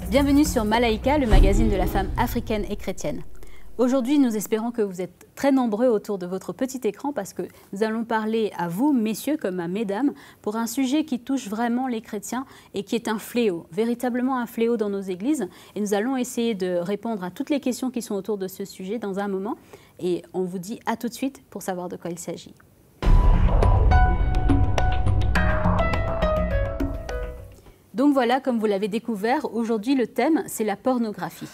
Bienvenue sur Malaïka, le magazine de la femme africaine et chrétienne. Aujourd'hui, nous espérons que vous êtes très nombreux autour de votre petit écran parce que nous allons parler à vous, messieurs, comme à mesdames, pour un sujet qui touche vraiment les chrétiens et qui est un fléau, véritablement un fléau dans nos églises. Et nous allons essayer de répondre à toutes les questions qui sont autour de ce sujet dans un moment. Et on vous dit à tout de suite pour savoir de quoi il s'agit. Donc voilà, comme vous l'avez découvert, aujourd'hui le thème, c'est la pornographie.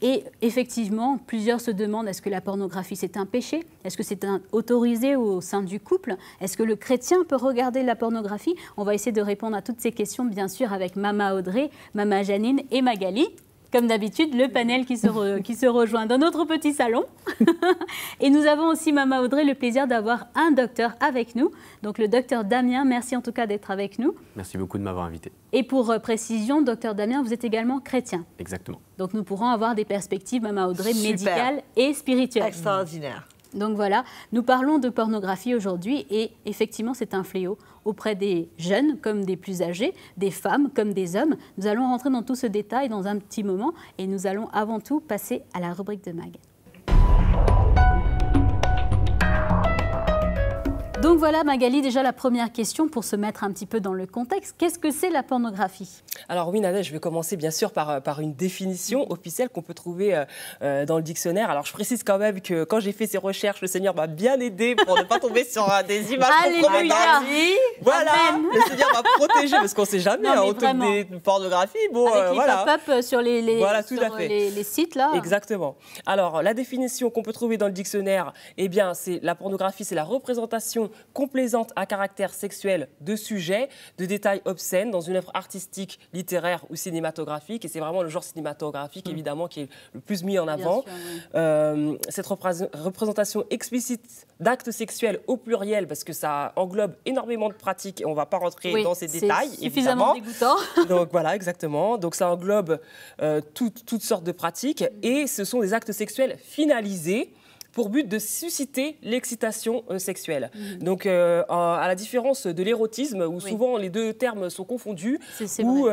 Et effectivement, plusieurs se demandent, est-ce que la pornographie c'est un péché? Est-ce que c'est autorisé au sein du couple? Est-ce que le chrétien peut regarder la pornographie? On va essayer de répondre à toutes ces questions, bien sûr, avec Mama Audrey, Mama Janine et Magali. Comme d'habitude, le panel qui se rejoint dans notre petit salon. Et nous avons aussi, Mama Audrey, le plaisir d'avoir un docteur avec nous. Donc le docteur Damien, merci en tout cas d'être avec nous. Merci beaucoup de m'avoir invité. Et pour précision, docteur Damien, vous êtes également chrétien. Exactement. Donc nous pourrons avoir des perspectives, Mama Audrey, médicales et spirituelles. Extraordinaire. Donc voilà, nous parlons de pornographie aujourd'hui et effectivement c'est un fléau auprès des jeunes comme des plus âgés, des femmes comme des hommes. Nous allons rentrer dans tout ce détail dans un petit moment et nous allons avant tout passer à la rubrique de Mag. Donc voilà Magali, déjà la première question pour se mettre un petit peu dans le contexte. Qu'est-ce que c'est la pornographie? Alors oui Nadège, je vais commencer bien sûr par une définition officielle qu'on peut trouver dans le dictionnaire. Alors je précise quand même que quand j'ai fait ces recherches, le Seigneur m'a bien aidé pour ne pas tomber sur des images compromettantes. Voilà, amen. Le Seigneur m'a protégé parce qu'on ne sait jamais, on tombe des pornographies. Bon, avec les voilà. pop-up sur voilà, tout sur à fait. les sites là. Exactement. Alors la définition qu'on peut trouver dans le dictionnaire, eh bien c'est la pornographie, c'est la représentation complaisante à caractère sexuel de sujets, de détails obscènes dans une œuvre artistique, littéraire ou cinématographique. Et c'est vraiment le genre cinématographique, évidemment, qui est le plus mis en avant. Sûr, oui. Cette représentation explicite d'actes sexuels au pluriel, parce que ça englobe énormément de pratiques, et on ne va pas rentrer dans ces détails, suffisamment dégoûtant. Donc voilà, exactement. Donc ça englobe toutes sortes de pratiques, et ce sont des actes sexuels finalisés, pour but de susciter l'excitation sexuelle. Donc, à la différence de l'érotisme, où souvent les deux termes sont confondus, où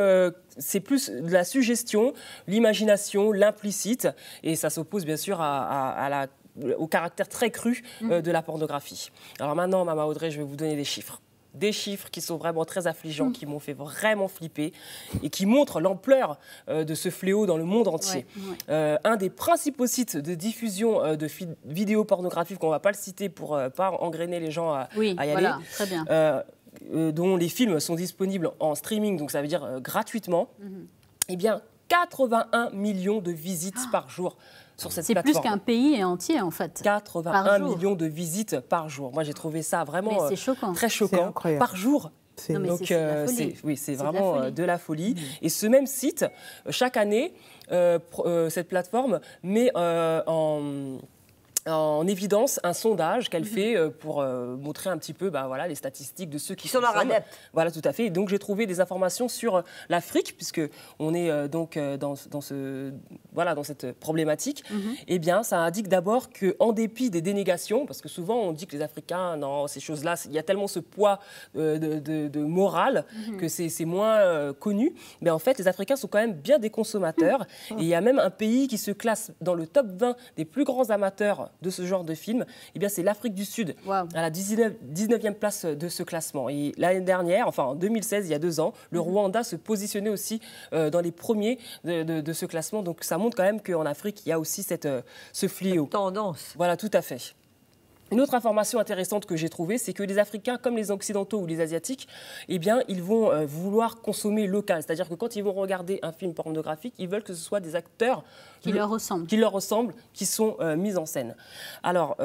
c'est plus de la suggestion, l'imagination, l'implicite, et ça s'oppose bien sûr au caractère très cru de la pornographie. Alors maintenant, Mama Audrey, je vais vous donner des chiffres. Des chiffres qui sont vraiment très affligeants, qui m'ont fait vraiment flipper et qui montrent l'ampleur de ce fléau dans le monde entier. Un des principaux sites de diffusion de vidéos pornographiques, on ne va pas le citer pour ne pas engrainer les gens à y aller, très bien. dont les films sont disponibles en streaming, donc ça veut dire gratuitement, eh bien 81 millions de visites par jour. C'est plus qu'un pays entier, en fait. 81 millions de visites par jour. Moi, j'ai trouvé ça vraiment très choquant. Par jour. Donc, c'est vraiment de la folie. Et ce même site, chaque année, cette plateforme met en évidence un sondage qu'elle fait pour montrer un petit peu les statistiques de ceux qui sont adeptes. Voilà, tout à fait. Et donc, j'ai trouvé des informations sur l'Afrique, puisque on est donc dans cette problématique. Eh bien, ça indique d'abord qu'en dépit des dénégations, parce que souvent, on dit que les Africains, non, ces choses-là, il y a tellement ce poids de morale que c'est moins connu. Mais en fait, les Africains sont quand même bien des consommateurs. Et il y a même un pays qui se classe dans le top 20 des plus grands amateurs de ce genre de film, eh bien c'est l'Afrique du Sud, à la 19e place de ce classement. Et l'année dernière, enfin en 2016, il y a 2 ans, le Rwanda se positionnait aussi dans les premiers de ce classement. Donc ça montre quand même qu'en Afrique, il y a aussi ce fléau. Cette tendance. Voilà, tout à fait. Une autre information intéressante que j'ai trouvée, c'est que les Africains, comme les Occidentaux ou les Asiatiques, eh bien, ils vont vouloir consommer local. C'est-à-dire que quand ils vont regarder un film pornographique, ils veulent que ce soit des acteurs qui leur ressemblent, qui sont mis en scène. Alors,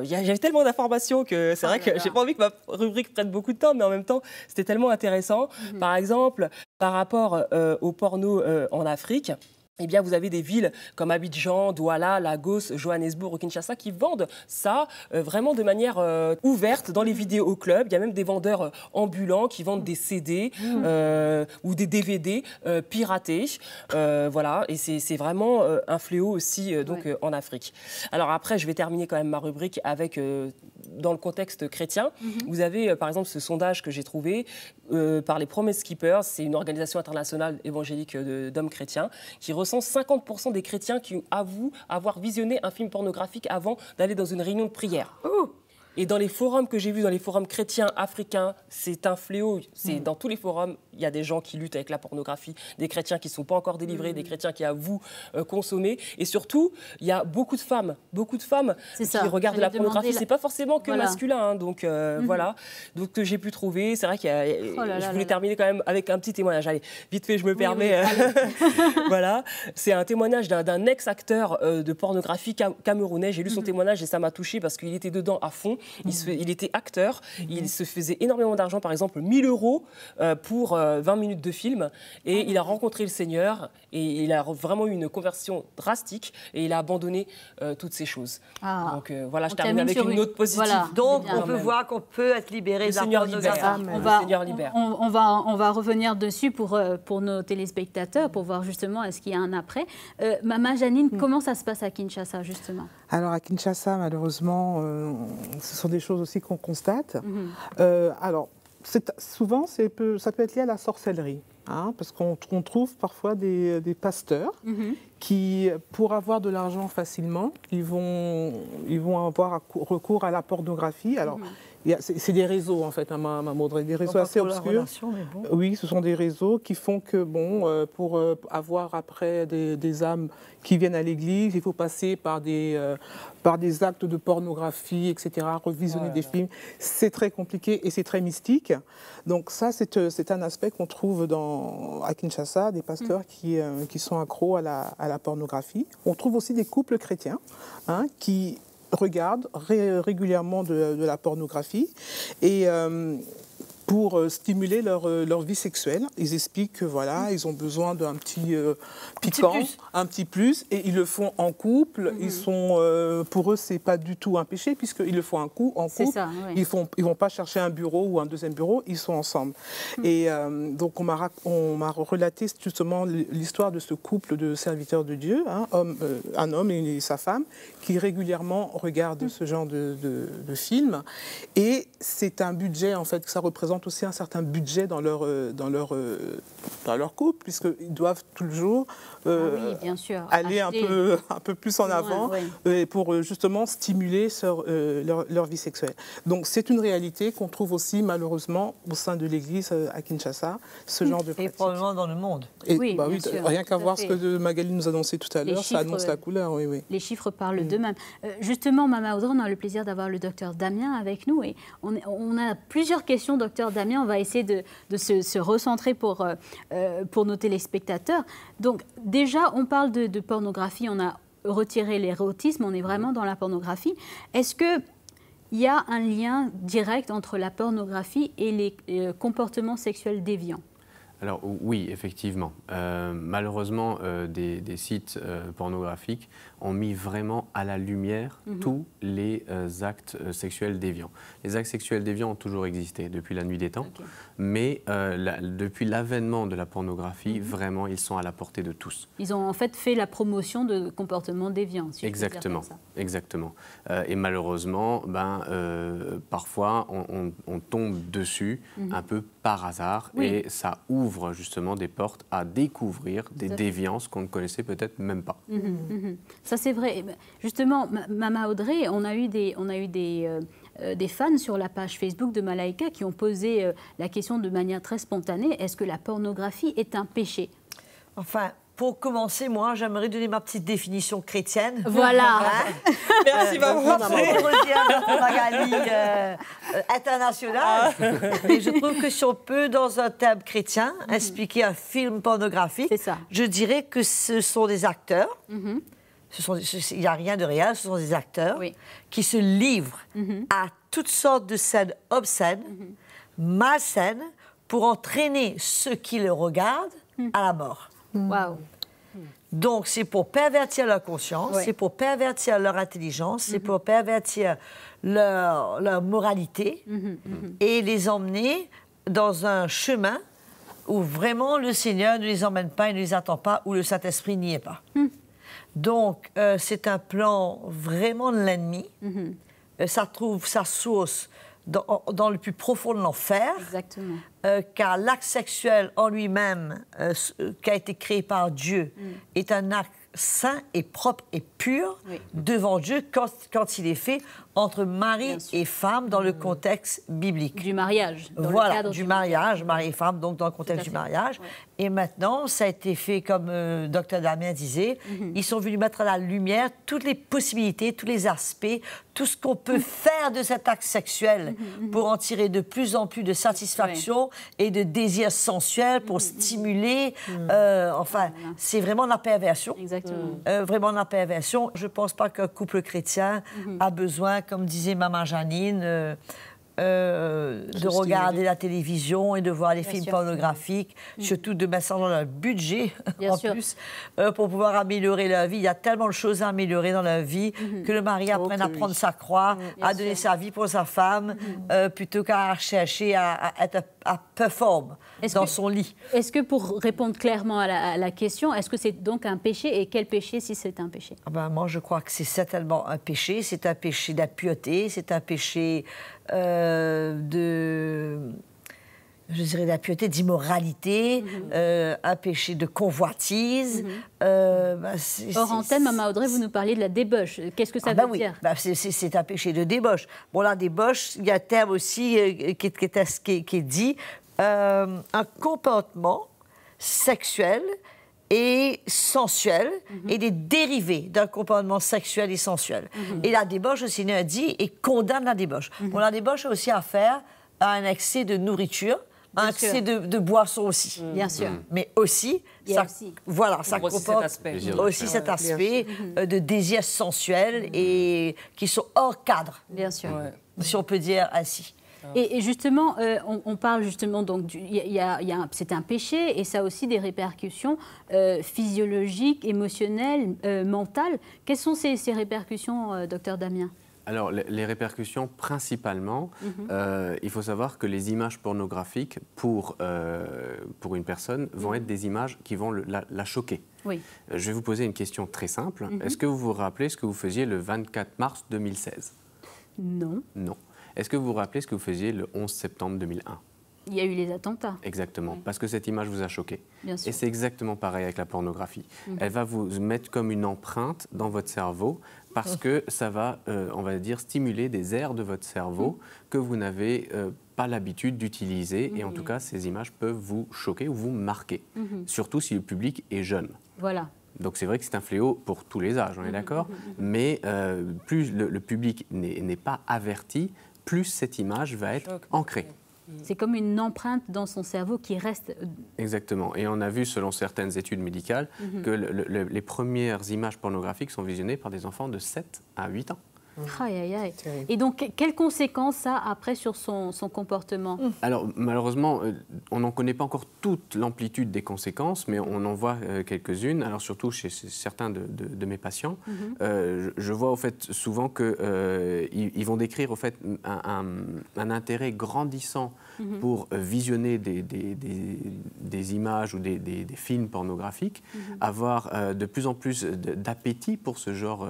j'avais tellement d'informations que c'est vrai que j'ai pas envie que ma rubrique prenne beaucoup de temps, mais en même temps, c'était tellement intéressant. Par exemple, par rapport au porno en Afrique, eh bien, vous avez des villes comme Abidjan, Douala, Lagos, Johannesburg ou Kinshasa qui vendent ça vraiment de manière ouverte dans les vidéoclubs. Il y a même des vendeurs ambulants qui vendent des CD ou des DVD piratés. Voilà, et c'est vraiment un fléau aussi en Afrique. Alors après, je vais terminer quand même ma rubrique avec, dans le contexte chrétien, vous avez par exemple ce sondage que j'ai trouvé par les Promise Keepers, c'est une organisation internationale évangélique d'hommes chrétiens, qui recense 50% des chrétiens qui avouent avoir visionné un film pornographique avant d'aller dans une réunion de prière. Et dans les forums que j'ai vus, dans les forums chrétiens africains, c'est un fléau. C'est dans tous les forums, il y a des gens qui luttent avec la pornographie, des chrétiens qui ne sont pas encore délivrés, des chrétiens qui avouent consommer. Et surtout, il y a beaucoup de femmes qui regardent la pornographie. C'est pas forcément que masculin. Hein, donc voilà. Donc que j'ai pu trouver. C'est vrai qu'il y a. Je voulais terminer quand même avec un petit témoignage. Allez, vite fait, je me permets. Voilà. C'est un témoignage d'un ex-acteur de pornographie camerounais. J'ai lu son témoignage et ça m'a touchée parce qu'il était dedans à fond. Il était acteur, il se faisait énormément d'argent, par exemple 1 000 € pour 20 minutes de film. Et il a rencontré le Seigneur et il a vraiment eu une conversion drastique et il a abandonné toutes ces choses. Donc voilà, je termine avec une note positive. Voilà. Donc on peut voir qu'on peut être libéré de la pornographie. On va revenir dessus pour nos téléspectateurs, pour voir justement est-ce qu'il y a un après. Maman Janine, comment ça se passe à Kinshasa justement? Alors à Kinshasa, malheureusement, ce sont des choses aussi qu'on constate. Alors, souvent, ça peut être lié à la sorcellerie, hein, parce qu'on trouve parfois des pasteurs qui, pour avoir de l'argent facilement, ils vont avoir recours à la pornographie. Alors, c'est des réseaux, en fait, hein, Maud, des réseaux assez obscurs. Oui, ce sont des réseaux qui font que, pour avoir après des âmes qui viennent à l'église, il faut passer par des actes de pornographie, etc., revisionner des films. C'est très compliqué et c'est très mystique. Donc ça, c'est un aspect qu'on trouve à Kinshasa, des pasteurs qui sont accros à la pornographie. On trouve aussi des couples chrétiens qui regardent régulièrement de la pornographie et pour stimuler leur vie sexuelle. Ils expliquent que voilà, ils ont besoin d'un petit piquant, un petit plus, et ils le font en couple. Ils sont, pour eux, c'est pas du tout un péché puisqu'ils le font en couple. Ça, oui. Ils vont pas chercher un bureau ou un deuxième bureau. Ils sont ensemble. Et donc on m'a relaté justement l'histoire de ce couple de serviteurs de Dieu, hein, un homme et sa femme, qui régulièrement regardent ce genre de films. Et c'est un budget en fait que ça représente aussi un certain budget dans leur couple, puisqu'ils doivent toujours bien sûr, aller un peu plus en avant pour justement stimuler leur vie sexuelle. Donc c'est une réalité qu'on trouve aussi malheureusement au sein de l'Église à Kinshasa, ce genre de pratique. Et probablement dans le monde. Et, rien qu'à voir ce que Magali nous annonçait tout à l'heure, ça annonce la couleur. Oui. Les chiffres parlent d'eux-mêmes. Justement, Mama Audrey, on a le plaisir d'avoir le docteur Damien avec nous et on a plusieurs questions, docteur Damien. On va essayer de se recentrer pour nos téléspectateurs. Donc déjà, on parle de pornographie, on a retiré l'érotisme, on est vraiment dans la pornographie. Est-ce qu'il y a un lien direct entre la pornographie et les comportements sexuels déviants ? Alors oui, effectivement. Malheureusement, des sites pornographiques ont mis vraiment à la lumière tous les actes sexuels déviants. Les actes sexuels déviants ont toujours existé depuis la nuit des temps, mais depuis l'avènement de la pornographie, vraiment, ils sont à la portée de tous. Ils ont en fait fait la promotion de comportements déviants, si exactement, je peux dire comme ça. Exactement. Et malheureusement, parfois, on tombe dessus un peu par hasard et ça ouvre justement des portes à découvrir des déviances qu'on ne connaissait peut-être même pas. Ça c'est vrai. Justement, Mama Audrey, on a eu des fans sur la page Facebook de Malaika qui ont posé la question de manière très spontanée, est-ce que la pornographie est un péché ? Enfin, pour commencer, moi, j'aimerais donner ma petite définition chrétienne. Voilà. Merci, Maman. Magali internationale. Mais je trouve que si on peut, dans un thème chrétien, expliquer un film pornographique, je dirais que ce sont des acteurs. Il n'y a rien de réel, ce sont des acteurs qui se livrent à toutes sortes de scènes obscènes, malsaines, pour entraîner ceux qui le regardent à la mort. Waouh. Donc, c'est pour pervertir leur conscience, c'est pour pervertir leur intelligence, c'est pour pervertir leur moralité et les emmener dans un chemin où vraiment le Seigneur ne les emmène pas, il ne les attend pas, où le Saint-Esprit n'y est pas. Donc, c'est un plan vraiment de l'ennemi. Ça trouve sa source dans le plus profond de l'enfer. Exactement. Car l'acte sexuel en lui-même, qui a été créé par Dieu, est un acte saint et propre et pur devant Dieu quand il est fait entre mari et femme dans le contexte biblique. Du mariage. Dans le cadre du mariage, mari et femme, donc dans le contexte du mariage. Et maintenant, ça a été fait, comme Dr Damien disait, ils sont venus mettre à la lumière toutes les possibilités, tous les aspects, tout ce qu'on peut faire de cet acte sexuel pour en tirer de plus en plus de satisfaction et de désir sensuel pour stimuler. Enfin, c'est vraiment la perversion. Exactement. Vraiment la perversion. Je ne pense pas qu'un couple chrétien a besoin, comme disait Maman Janine, de regarder la télévision et de voir les films pornographiques, surtout de mettre ça dans leur budget plus, pour pouvoir améliorer leur vie. Il y a tellement de choses à améliorer dans leur vie que le mari apprenne à prendre sa croix, à donner sa vie pour sa femme, plutôt qu'à chercher à performer dans son lit. Est-ce que, pour répondre clairement à la question, est-ce que c'est donc un péché, et quel péché si c'est un péché? Moi, je crois que c'est certainement un péché. C'est un péché d'impureté, c'est un péché d'impureté, d'immoralité, un péché de convoitise. Hors antenne, Maman Audrey, vous nous parliez de la débauche. Qu'est-ce que ça veut dire? C'est un péché de débauche. Bon, la débauche, il y a un terme aussi qui est dit, un comportement sexuel et sensuel et des dérivés d'un comportement sexuel et sensuel. Et la débauche, le Seigneur dit, et condamne la débauche. Bon, la débauche a aussi affaire à un excès de nourriture, un excès de boisson aussi. Bien sûr. Mais aussi, ça comporte aussi cet aspect de désir sensuel et qui sont hors cadre. Bien sûr. Si on peut dire ainsi. Et justement, on parle justement, donc, c'est un péché et ça a aussi des répercussions physiologiques, émotionnelles, mentales. Quelles sont ces répercussions, docteur Damien? Alors, les répercussions, principalement, il faut savoir que les images pornographiques, pour une personne, vont être des images qui vont la choquer. Oui. Je vais vous poser une question très simple. Est-ce que vous vous rappelez ce que vous faisiez le 24 mars 2016? Non. Non. Est-ce que vous vous rappelez ce que vous faisiez le 11 septembre 2001? Il y a eu les attentats. Exactement, parce que cette image vous a choqué. Bien sûr. Et c'est exactement pareil avec la pornographie. Elle va vous mettre comme une empreinte dans votre cerveau parce que ça va, on va dire, stimuler des aires de votre cerveau que vous n'avez pas l'habitude d'utiliser. Et en tout cas, ces images peuvent vous choquer ou vous marquer, surtout si le public est jeune. Voilà. Donc c'est vrai que c'est un fléau pour tous les âges, on est d'accord. Mais plus le public n'est pas averti, plus cette image va être ancrée. C'est comme une empreinte dans son cerveau qui reste... Exactement. Et on a vu, selon certaines études médicales, que les premières images pornographiques sont visionnées par des enfants de 7 à 8 ans. Aïe, aïe, aïe. Et donc, quelles conséquences ça a après sur son comportement? Alors, malheureusement, on n'en connaît pas encore toute l'amplitude des conséquences, mais on en voit quelques-unes. Alors, surtout chez certains de mes patients, je vois au fait souvent qu'ils vont décrire au fait un intérêt grandissant pour visionner des images ou des films pornographiques, avoir de plus en plus d'appétit pour ce genre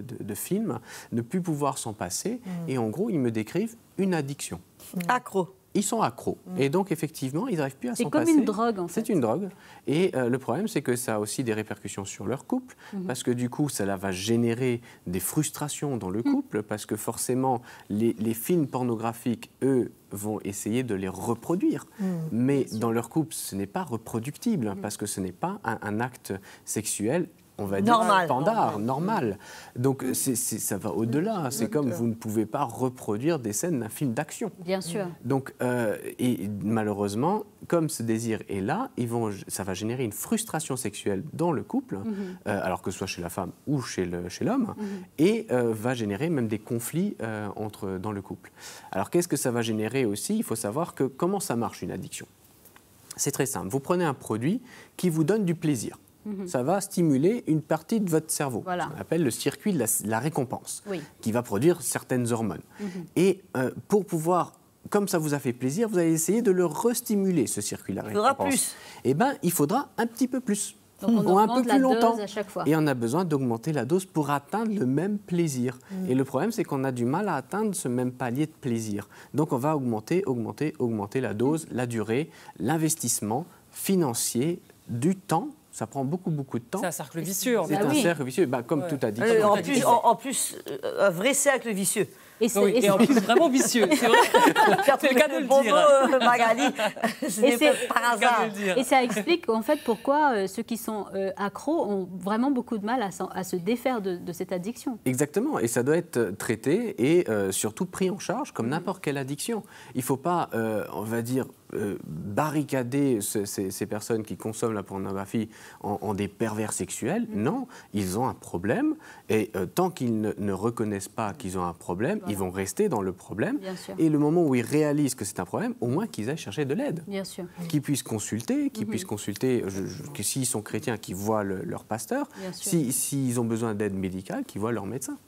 de films, ne plus pouvoir s'en passer. Et en gros, ils me décrivent une addiction. Accro. Ils sont accros. Et donc, effectivement, ils n'arrivent plus à s'en passer. C'est comme une drogue, en fait. C'est une drogue. Et le problème, c'est que ça a aussi des répercussions sur leur couple, parce que du coup, ça va générer des frustrations dans le couple, parce que forcément, les films pornographiques, eux, vont essayer de les reproduire. Mais dans leur couple, ce n'est pas reproductible, parce que ce n'est pas un acte sexuel, on va dire, standard, normal. Donc, ça va au-delà. C'est comme vous ne pouvez pas reproduire des scènes d'un film d'action. Bien sûr. Donc, et malheureusement, comme ce désir est là, ça va générer une frustration sexuelle dans le couple, alors que ce soit chez la femme ou chez l'homme, et va générer même des conflits dans le couple. Alors, qu'est-ce que ça va générer aussi? Il faut savoir comment ça marche une addiction. C'est très simple. Vous prenez un produit qui vous donne du plaisir. Ça va stimuler une partie de votre cerveau. Voilà. Ça appelle le circuit de la récompense, oui. qui va produire certaines hormones. Et pour pouvoir, comme ça vous a fait plaisir, vous allez essayer de le restimuler, ce circuit de la récompense. Il faudra plus. Eh bien, il faudra un petit peu plus. Donc on ou un peu plus longtemps. dose à chaque fois. Et on a besoin d'augmenter la dose pour atteindre le même plaisir. Et le problème, c'est qu'on a du mal à atteindre ce même palier de plaisir. Donc on va augmenter la dose, la durée, l'investissement financier, du temps. Ça prend beaucoup de temps. C'est un cercle vicieux. C'est un cercle vicieux, comme tout a dit. En plus, un vrai cercle vicieux. Et en plus, vraiment vicieux. C'est vrai. C'est le cas de le dire. Magali, c'est par hasard. Et ça explique en fait pourquoi ceux qui sont accros ont vraiment beaucoup de mal à se défaire de cette addiction. Exactement. Et ça doit être traité et surtout pris en charge comme n'importe quelle addiction. Il ne faut pas, on va dire, barricader ces personnes qui consomment la pornographie en des pervers sexuels. Non, ils ont un problème et tant qu'ils ne reconnaissent pas qu'ils ont un problème, ils vont rester dans le problème. Et le moment où ils réalisent que c'est un problème, au moins qu'ils aillent chercher de l'aide. Bien sûr. Qu'ils puissent consulter, que s'ils sont chrétiens, qu'ils voient leur pasteur. S'ils ont besoin d'aide médicale, qu'ils voient leur médecin.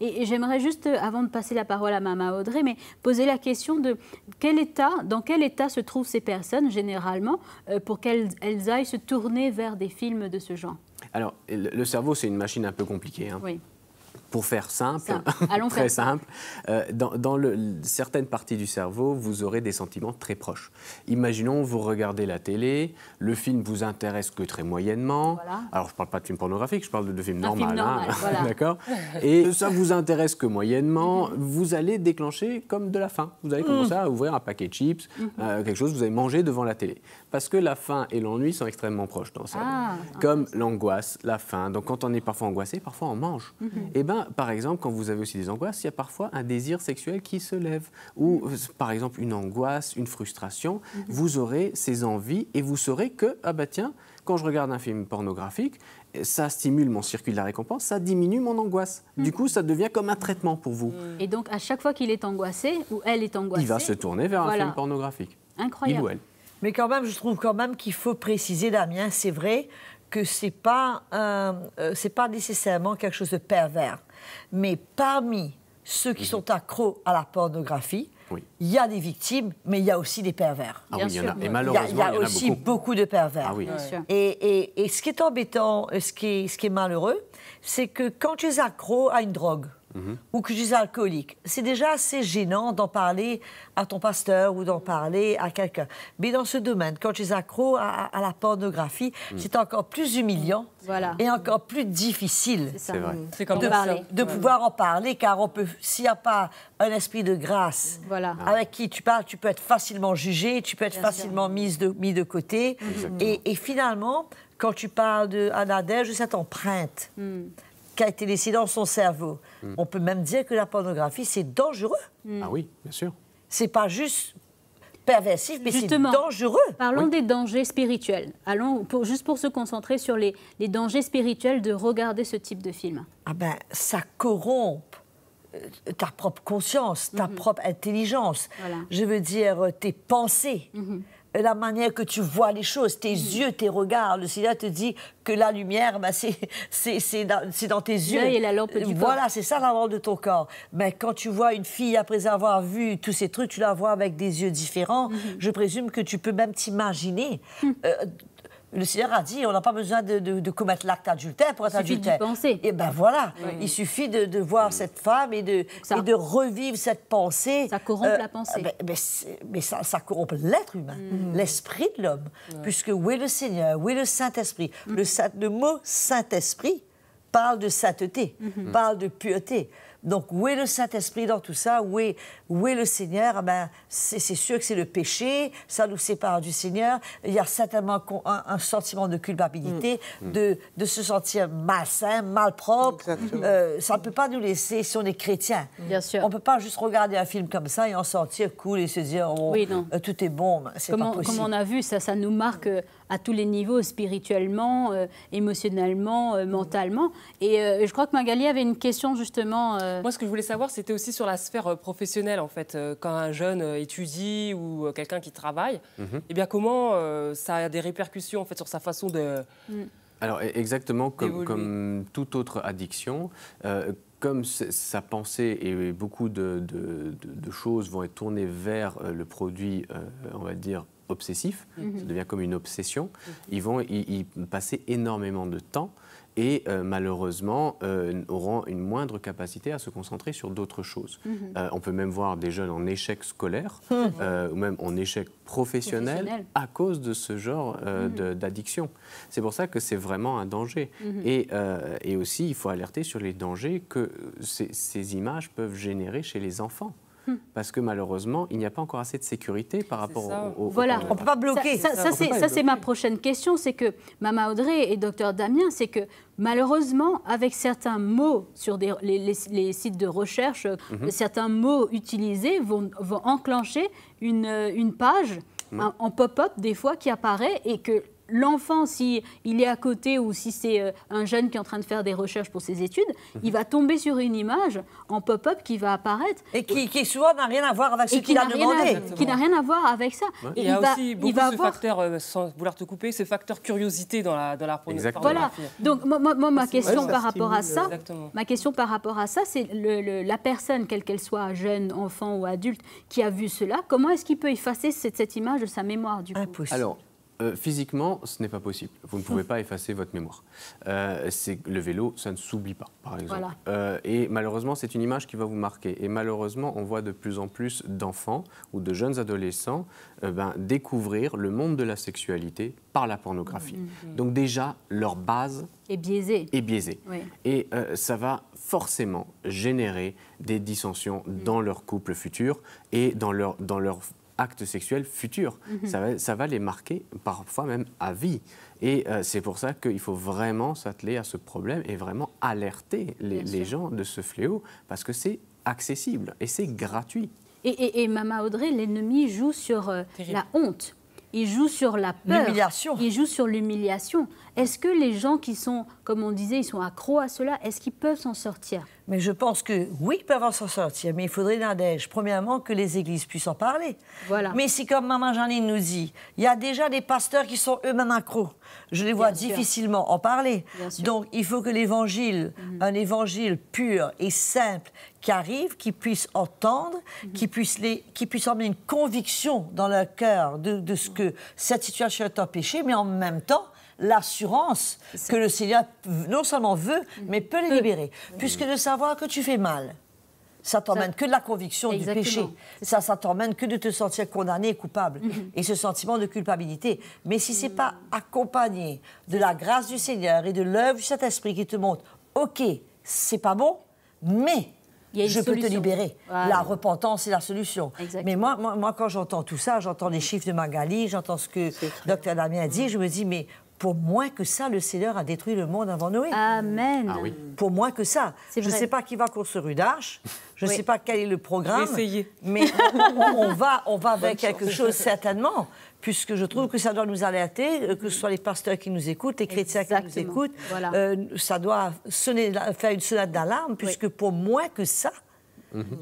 Et j'aimerais juste, avant de passer la parole à Maman Audrey, mais poser la question de dans quel état se trouvent ces personnes, généralement, pour qu'elles aillent se tourner vers des films de ce genre? Alors, le cerveau, c'est une machine un peu compliquée. Hein. Oui. Pour faire simple, Allons très faire simple, dans certaines parties du cerveau, vous aurez des sentiments très proches. Imaginons, vous regardez la télé, le film vous intéresse que très moyennement. Voilà. Alors, je ne parle pas de film pornographique, je parle de film normal. Voilà. D'accord. Et ça vous intéresse que moyennement, vous allez déclencher comme de la faim. Vous allez commencer à ouvrir un paquet de chips, quelque chose que vous allez manger devant la télé. Parce que la faim et l'ennui sont extrêmement proches dans le cerveau. Comme l'angoisse, la faim. Donc, quand on est parfois angoissé, parfois on mange. Et par exemple, quand vous avez aussi des angoisses, il y a parfois un désir sexuel qui se lève. Ou, par exemple, une angoisse, une frustration, vous aurez ces envies et vous saurez que, ah bah tiens, quand je regarde un film pornographique, ça stimule mon circuit de la récompense, ça diminue mon angoisse. Du coup, ça devient comme un traitement pour vous. Et donc, à chaque fois qu'il est angoissé, ou elle est angoissée... Il va se tourner vers un film pornographique. Incroyable. Il ou elle. Mais quand même, je trouve quand même qu'il faut préciser, Damien, c'est vrai que c'est pas nécessairement quelque chose de pervers. Mais parmi ceux qui sont accros à la pornographie, il y a des victimes, mais il y a aussi des pervers. Ah oui, il y en a. Et malheureusement, il y a aussi beaucoup de pervers. Ah oui. Et ce qui est embêtant, ce qui est malheureux, c'est que quand tu es accro à une drogue, ou que tu es alcoolique, c'est déjà assez gênant d'en parler à ton pasteur ou d'en parler à quelqu'un. Mais dans ce domaine, quand tu es accro à la pornographie, c'est encore plus humiliant et encore plus difficile de pouvoir en parler, car s'il n'y a pas un esprit de grâce avec qui tu parles, tu peux être facilement jugé, tu peux être facilement mis de côté. Et finalement, quand tu parles d'Adèle, de cette empreinte qui a été laissée dans son cerveau. On peut même dire que la pornographie, c'est dangereux. Ah oui, bien sûr. C'est pas juste perversif, mais c'est dangereux. Parlons des dangers spirituels. Allons, juste pour se concentrer sur les dangers spirituels de regarder ce type de film. Ah ben, ça corrompt ta propre conscience, ta propre intelligence. Je veux dire, tes pensées. La manière que tu vois les choses, tes yeux, tes regards. Le Seigneur te dit que la lumière, ben, c'est dans tes yeux. L'œil et la lampe du corps. Voilà, c'est ça la lampe de ton corps. Mais quand tu vois une fille, après avoir vu tous ces trucs, tu la vois avec des yeux différents, je présume que tu peux même t'imaginer... Le Seigneur a dit, on n'a pas besoin de commettre l'acte adultère pour être adultère. Il suffit d'y penser. Et ben voilà, il suffit de voir cette femme et de revivre cette pensée. Ça corrompt la pensée. Mais ça corrompt l'être humain, l'esprit de l'homme. Puisque où est le Seigneur, où est le Saint-Esprit? Le mot Saint-Esprit parle de sainteté, parle de pureté. Donc, où est le Saint-Esprit dans tout ça? Où est le Seigneur? Ben, c'est sûr que c'est le péché, ça nous sépare du Seigneur. Il y a certainement un sentiment de culpabilité, de se sentir malsain, malpropre. Ça ne peut pas nous laisser, si on est chrétien. Bien sûr. On ne peut pas juste regarder un film comme ça et en sortir cool et se dire tout est bon. C'est pas possible. Comme on a vu, ça nous marque à tous les niveaux, spirituellement, émotionnellement, mentalement. Et je crois que Magali avait une question justement... Moi, ce que je voulais savoir, c'était aussi sur la sphère professionnelle, en fait. Quand un jeune étudie ou quelqu'un qui travaille, eh bien, comment ça a des répercussions, en fait, sur sa façon de Alors exactement comme toute autre addiction, comme sa pensée et beaucoup de choses vont être tournées vers le produit, on va dire, obsessif, ça devient comme une obsession, ils vont y passer énormément de temps et malheureusement auront une moindre capacité à se concentrer sur d'autres choses. On peut même voir des jeunes en échec scolaire ou même en échec professionnel à cause de ce genre d'addiction. C'est pour ça que c'est vraiment un danger. Et aussi, il faut alerter sur les dangers que ces images peuvent générer chez les enfants. Parce que malheureusement, il n'y a pas encore assez de sécurité par rapport au... Voilà. On ne peut pas bloquer. Ça c'est ma prochaine question. C'est que, Mama Audrey et Dr Damien, c'est que malheureusement, avec certains mots sur les sites de recherche, certains mots utilisés vont enclencher une page en pop-up des fois qui apparaît et que l'enfant, s'il est à côté ou si c'est un jeune qui est en train de faire des recherches pour ses études, il va tomber sur une image en pop-up qui va apparaître. Et qui souvent n'a rien à voir avec ce qu'il a demandé. Qui n'a rien à voir avec ça. Ouais. Il y a aussi beaucoup ce facteur, sans vouloir te couper, ce facteur curiosité dans la pornographie. Voilà. Donc moi ma question par rapport à ça, c'est la personne, quelle qu'elle soit, jeune, enfant ou adulte, qui a vu cela, comment est-ce qu'il peut effacer cette image de sa mémoire du coup? Impossible. Alors, physiquement, ce n'est pas possible. Vous ne pouvez pas effacer votre mémoire. Le vélo, ça ne s'oublie pas, par exemple. Voilà. Et malheureusement, c'est une image qui va vous marquer. Et malheureusement, on voit de plus en plus d'enfants ou de jeunes adolescents découvrir le monde de la sexualité par la pornographie. Donc déjà, leur base est biaisée. Oui. Et ça va forcément générer des dissensions dans leur couple futur et dans leur actes sexuels futurs. Ça va les marquer parfois même à vie. Et c'est pour ça qu'il faut vraiment s'atteler à ce problème et vraiment alerter les gens de ce fléau parce que c'est accessible et c'est gratuit. Et Mama Audrey, l'ennemi joue sur la honte. Il joue sur la peur. L'humiliation. Il joue sur l'humiliation. Est-ce que les gens qui sont, comme on disait, ils sont accros à cela, est-ce qu'ils peuvent s'en sortir? Mais je pense que oui, ils peuvent s'en sortir. Mais il faudrait, Nadège, premièrement, que les églises puissent en parler. Voilà. Mais si, comme Maman Janine nous dit, il y a déjà des pasteurs qui sont eux-mêmes accros. Je les vois difficilement en parler. Donc, il faut que l'évangile, un évangile pur et simple qui arrive, qui puisse entendre, qui puisse emmener une conviction dans leur cœur de ce que cette situation est un péché, mais en même temps, l'assurance que le Seigneur non seulement veut, mais peut les libérer. Puisque de savoir que tu fais mal, ça t'emmène que de la conviction du péché. Ça t'emmène que de te sentir condamné et coupable. Et ce sentiment de culpabilité. Mais si ce n'est pas accompagné de la grâce du Seigneur et de l'œuvre du Saint-Esprit qui te montre, OK, c'est pas bon, mais je peux te libérer. Voilà. La repentance est la solution. Mais moi, quand j'entends tout ça, j'entends les chiffres de Magali, j'entends ce que Dr Damien dit, je me dis, mais pour moins que ça, le Seigneur a détruit le monde avant Noé. Amen. Ah oui. Pour moins que ça. Je ne sais pas qui va construire une arche, je ne sais pas quel est le programme. Essayez. Mais on va avec quelque chose certainement, puisque je trouve que ça doit nous alerter, que ce soit les pasteurs qui nous écoutent, les chrétiens qui nous écoutent. Voilà. Ça doit faire une sonnette d'alarme, puisque pour moins que ça,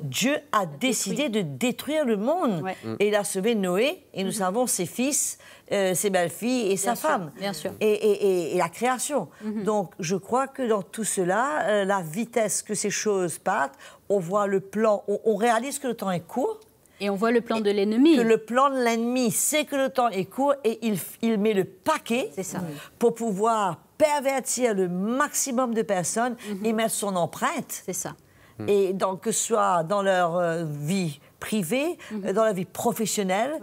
Dieu a décidé de détruire le monde. Et il a sauvé Noé, et nous savons ses fils, ses belles-filles et sa femme. Bien sûr. Et la création. Donc, je crois que dans tout cela, la vitesse que ces choses partent, on voit le plan, on réalise que le temps est court. Et on voit le plan de l'ennemi. Que le plan de l'ennemi sait que le temps est court et il met le paquet pour pouvoir pervertir le maximum de personnes et mettre son empreinte. C'est ça. Et donc, que ce soit dans leur vie privée, dans la vie professionnelle,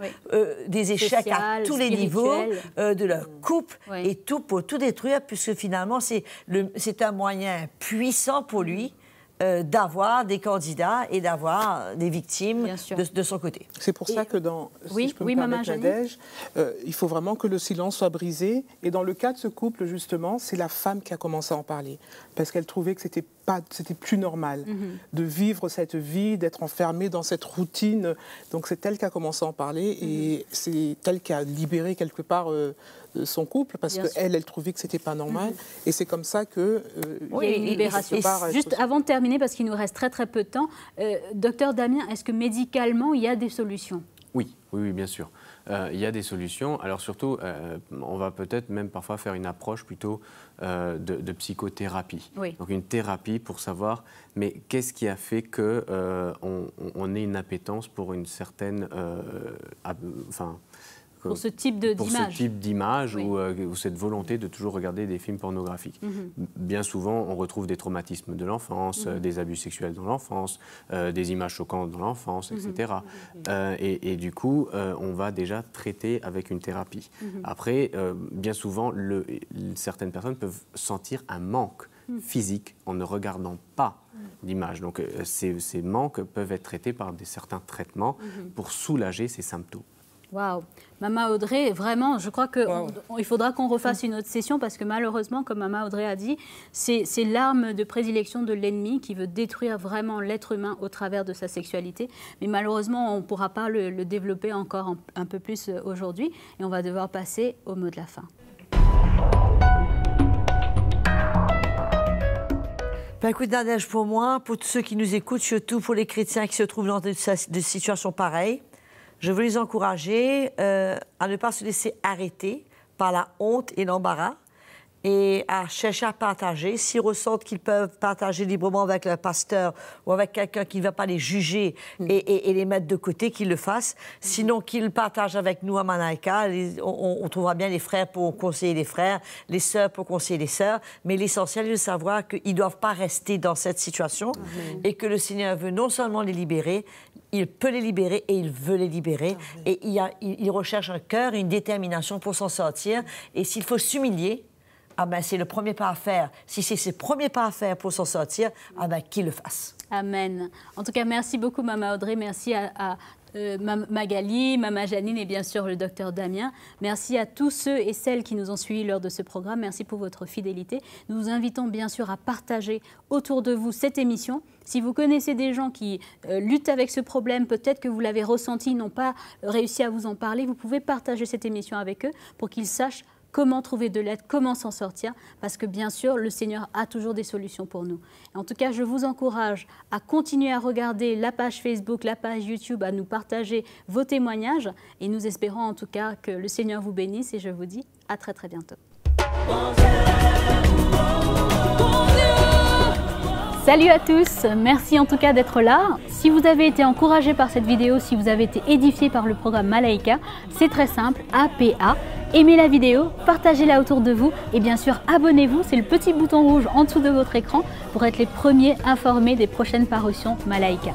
des échecs à tous les niveaux, de leur couple, et tout pour tout détruire, puisque finalement, c'est un moyen puissant pour lui d'avoir des candidats et d'avoir des victimes de son côté. C'est pour ça que si je peux me permettre, Nadège, il faut vraiment que le silence soit brisé. Et dans le cas de ce couple, justement, c'est la femme qui a commencé à en parler. Parce qu'elle trouvait que c'était plus normal de vivre cette vie, d'être enfermée dans cette routine. Donc c'est elle qui a commencé à en parler et c'est elle qui a libéré quelque part son couple parce qu'elle trouvait que c'était pas normal. Et c'est comme ça que... il y a une libération. Juste avant de terminer, parce qu'il nous reste très peu de temps, Docteur Damien, est-ce que médicalement, il y a des solutions ? Oui, bien sûr. il y a des solutions. Alors surtout, on va peut-être même parfois faire une approche plutôt de psychothérapie. Oui. Donc une thérapie pour savoir, mais qu'est-ce qui a fait qu'on ait une appétence pour une certaine... pour ce type d'image. Pour ce type d'image ou cette volonté de toujours regarder des films pornographiques. Bien souvent, on retrouve des traumatismes de l'enfance, des abus sexuels dans l'enfance, des images choquantes dans l'enfance, etc. Et du coup, on va déjà traiter avec une thérapie. Après, bien souvent, certaines personnes peuvent sentir un manque physique en ne regardant pas d'image. Donc, ces manques peuvent être traités par certains traitements pour soulager ces symptômes. Waouh, Maman Audrey, vraiment, je crois qu'il faudra qu'on refasse une autre session parce que malheureusement, comme Maman Audrey a dit, c'est l'arme de prédilection de l'ennemi qui veut détruire vraiment l'être humain au travers de sa sexualité. Mais malheureusement, on ne pourra pas le développer encore un peu plus aujourd'hui et on va devoir passer au mot de la fin. Ben écoute, Nadège, pour moi, pour tous ceux qui nous écoutent, surtout pour les chrétiens qui se trouvent dans des situations pareilles, je veux les encourager à ne pas se laisser arrêter par la honte et l'embarras et à chercher à partager. S'ils ressentent qu'ils peuvent partager librement avec le pasteur ou avec quelqu'un qui ne va pas les juger et les mettre de côté, qu'ils le fassent. Sinon, qu'ils partagent avec nous à Malaika. On trouvera bien les frères pour conseiller les frères, les sœurs pour conseiller les sœurs. Mais l'essentiel est de savoir qu'ils ne doivent pas rester dans cette situation et que le Seigneur veut non seulement les libérer, il peut les libérer et il veut les libérer. Et il recherche un cœur et une détermination pour s'en sortir. Et s'il faut s'humilier, c'est le premier pas à faire. Si c'est ses premiers pas à faire pour s'en sortir, qu'il le fasse. Amen. En tout cas, merci beaucoup, Maman Audrey. Merci à Magali, Maman Janine et bien sûr le docteur Damien. Merci à tous ceux et celles qui nous ont suivis lors de ce programme. Merci pour votre fidélité. Nous vous invitons bien sûr à partager autour de vous cette émission. Si vous connaissez des gens qui luttent avec ce problème, peut-être que vous l'avez ressenti, n'ont pas réussi à vous en parler, vous pouvez partager cette émission avec eux pour qu'ils sachent comment trouver de l'aide, comment s'en sortir, parce que bien sûr, le Seigneur a toujours des solutions pour nous. Et en tout cas, je vous encourage à continuer à regarder la page Facebook, la page YouTube, à nous partager vos témoignages. Et nous espérons en tout cas que le Seigneur vous bénisse et je vous dis à très très bientôt. Salut à tous, merci en tout cas d'être là. Si vous avez été encouragé par cette vidéo, si vous avez été édifié par le programme Malaika, c'est très simple, APA. Aimez la vidéo, partagez-la autour de vous et bien sûr abonnez-vous, c'est le petit bouton rouge en dessous de votre écran pour être les premiers informés des prochaines parutions Malaika.